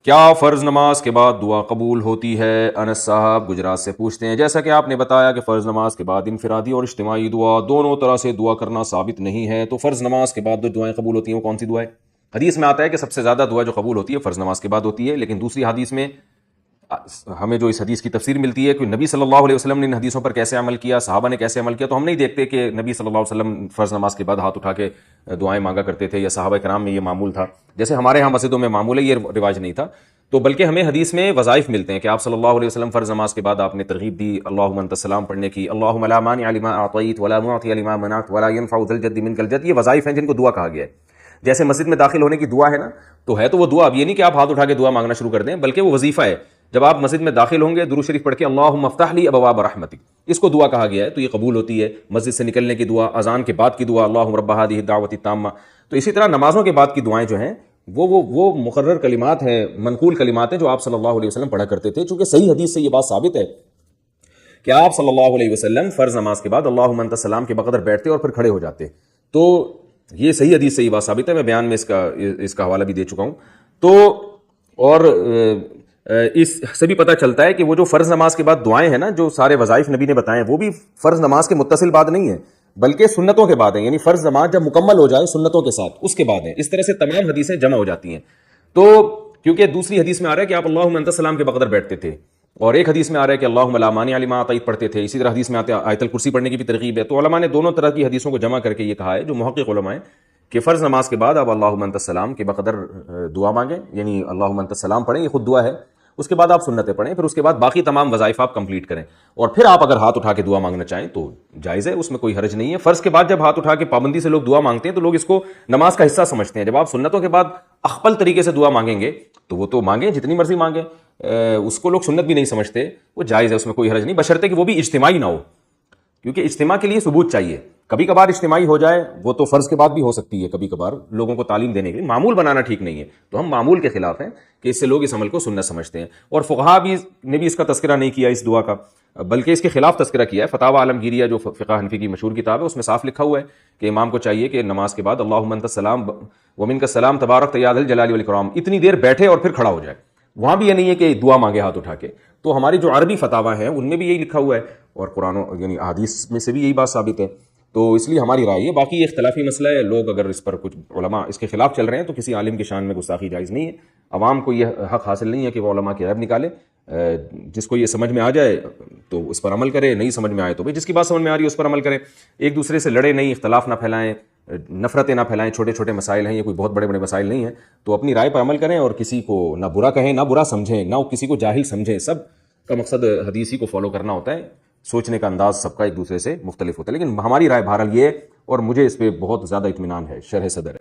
کیا فرض نماز کے بعد دعا قبول ہوتی ہے؟ انس صاحب گجرات سے پوچھتے ہیں، جیسا کہ آپ نے بتایا کہ فرض نماز کے بعد انفرادی اور اجتماعی دعا دونوں طرح سے دعا کرنا ثابت نہیں ہے، تو فرض نماز کے بعد جو دعائیں قبول ہوتی ہیں وہ کون سی دعائیں؟ حدیث میں آتا ہے کہ سب سے زیادہ دعا جو قبول ہوتی ہے فرض نماز کے بعد ہوتی ہے، لیکن دوسری حدیث میں ہمیں جو اس حدیث کی تفسیر ملتی ہے کہ نبی صلی اللہ علیہ وسلم نے ان حدیثوں پر کیسے عمل کیا، صحابہ نے کیسے عمل کیا، تو ہم نہیں دیکھتے کہ نبی صلی اللہ علیہ وسلم فرض نماز کے بعد ہاتھ اٹھا کے دعائیں مانگا کرتے تھے، یا صحابہ کرام میں یہ معمول تھا جیسے ہمارے ہاں مسجدوں میں معمول ہے، یہ رواج نہیں تھا۔ تو بلکہ ہمیں حدیث میں وظائف ملتے ہیں کہ آپ صلی اللہ علیہ وسلم فرض نماز کے بعد آپ نے ترغیب دی اللہم انت السلام پڑھنے کی، اللہم لا مانع لما اعطیت ولا معطی لما منعت ولا ينفع ذا الجد منک الجد، یہ وظائف ہیں جن کو دعا کہا گیا ہے۔ جیسے مسجد میں داخل ہونے کی دعا ہے نا، تو وہ دعا، اب یہ نہیں کہ آپ ہاتھ اٹھا کے دعا مانگنا شروع کر دیں، بلکہ وہ وظیفہ ہے۔ جب آپ مسجد میں داخل ہوں گے درود شریف پڑھ کے اللہم افتح لی ابواب رحمتک، اس کو دعا کہا گیا ہے، تو یہ قبول ہوتی ہے۔ مسجد سے نکلنے کی دعا، اذان کے بعد کی دعا اللہم رب ہذہ الدعوۃ التامہ، تو اسی طرح نمازوں کے بعد کی دعائیں جو ہیں وہ مقرر کلمات ہیں، منقول کلمات ہیں جو آپ صلی اللہ علیہ وسلم پڑھا کرتے تھے، چونکہ صحیح حدیث سے یہ بات ثابت ہے کہ آپ صلی اللہ علیہ وسلم فرض نماز کے بعد اللہم انت السلام کے بقدر بیٹھتے اور پھر کھڑے ہو جاتے، تو یہ صحیح حدیث سے یہ بات ثابت ہے، میں بیان میں اس کا حوالہ بھی دے چکا ہوں۔ تو اور اس سے بھی پتہ چلتا ہے کہ وہ جو فرض نماز کے بعد دعائیں ہیں نا، جو سارے وظائف نبی نے بتائے ہیں، وہ بھی فرض نماز کے متصل بعد نہیں ہیں، بلکہ سنتوں کے بعد ہیں، یعنی فرض نماز جب مکمل ہو جائے سنتوں کے ساتھ اس کے بعد ہیں۔ اس طرح سے تمام حدیثیں جمع ہو جاتی ہیں۔ تو کیونکہ دوسری حدیث میں آ رہا ہے کہ آپ اللہم انت السلام کے بقدر بیٹھتے تھے، اور ایک حدیث میں آ رہا ہے کہ اللہم لا مانع لما اعطیت پڑھتے تھے، اسی طرح حدیث میں آتے آیت الکرسی پڑھنے کی بھی ترغیب ہے۔ تو علماء نے دونوں طرح کی حدیثوں کو جمع کر کے یہ کہا ہے، جو محقق علماء ہیں، کہ فرض نماز کے بعد آپ اللہم انت السلام کے بقدر دعا مانگیں، یعنی اللہم انت السلام پڑھیں، یہ خود دعا ہے، اس کے بعد آپ سنتیں پڑھیں، پھر اس کے بعد باقی تمام وظائف آپ کمپلیٹ کریں، اور پھر آپ اگر ہاتھ اٹھا کے دعا مانگنا چاہیں تو جائز ہے، اس میں کوئی حرج نہیں ہے۔ فرض کے بعد جب ہاتھ اٹھا کے پابندی سے لوگ دعا مانگتے ہیں تو لوگ اس کو نماز کا حصہ سمجھتے ہیں۔ جب آپ سنتوں کے بعد اخپل طریقے سے دعا مانگیں گے تو وہ تو مانگیں، جتنی مرضی مانگیں، اس کو لوگ سنت بھی نہیں سمجھتے، وہ جائز ہے، اس میں کوئی حرج نہیں، بشرطے کہ وہ بھی اجتماعی نہ ہو، کیونکہ اجتماع کے لیے ثبوت چاہیے۔ کبھی کبھار اجتماعی ہو جائے وہ تو فرض کے بعد بھی ہو سکتی ہے، کبھی کبھار لوگوں کو تعلیم دینے کے لیے، معمول بنانا ٹھیک نہیں ہے، تو ہم معمول کے خلاف ہیں کہ اس سے لوگ اس عمل کو سنت سمجھتے ہیں۔ اور فقہا نے بھی اس کا تذکرہ نہیں کیا اس دعا کا، بلکہ اس کے خلاف تذکرہ کیا ہے۔ فتاوی عالمگیریہ جو فقہ حنفی کی مشہور کتاب ہے، اس میں صاف لکھا ہوا ہے کہ امام کو چاہیے کہ نماز کے بعد اللہم انت السلام ومنک السلام تبارک یا ذا الجلال والاکرام اتنی دیر بیٹھے اور پھر کھڑا ہو جائے۔ وہاں بھی یہ نہیں ہے کہ دعا مانگے ہاتھ اٹھا کے۔ تو ہماری جو عربی فتاوی ہیں ان میں بھی یہی لکھا ہوا ہے، اور قرآن یعنی احادیث میں سے بھی یہی بات ثابت ہے، تو اس لیے ہماری رائے ہے۔ باقی یہ اختلافی مسئلہ ہے، لوگ اگر اس پر کچھ علماء اس کے خلاف چل رہے ہیں تو کسی عالم کی شان میں گستاخی جائز نہیں ہے۔ عوام کو یہ حق حاصل نہیں ہے کہ وہ علماء کی عیب نکالے۔ جس کو یہ سمجھ میں آ جائے تو اس پر عمل کرے، نہیں سمجھ میں آئے تو بھائی جس کی بات سمجھ میں آ رہی ہے اس پر عمل کرے۔ ایک دوسرے سے لڑے نہیں، اختلاف نہ پھیلائیں، نفرتیں نہ پھیلائیں، چھوٹے چھوٹے مسائل ہیں، یہ کوئی بہت بڑے بڑے مسائل نہیں ہیں، تو اپنی رائے پر عمل کریں، اور کسی کو نہ برا کہیں نہ برا سمجھیں، نہ کسی کو جاہل سمجھیں۔ سب کا مقصد حدیث ہی کو فالو کرنا ہوتا ہے، سوچنے کا انداز سب کا ایک دوسرے سے مختلف ہوتا ہے، لیکن ہماری رائے بہرحال یہ ہے، اور مجھے اس پہ بہت زیادہ اطمینان ہے۔ شرح صدر ہے۔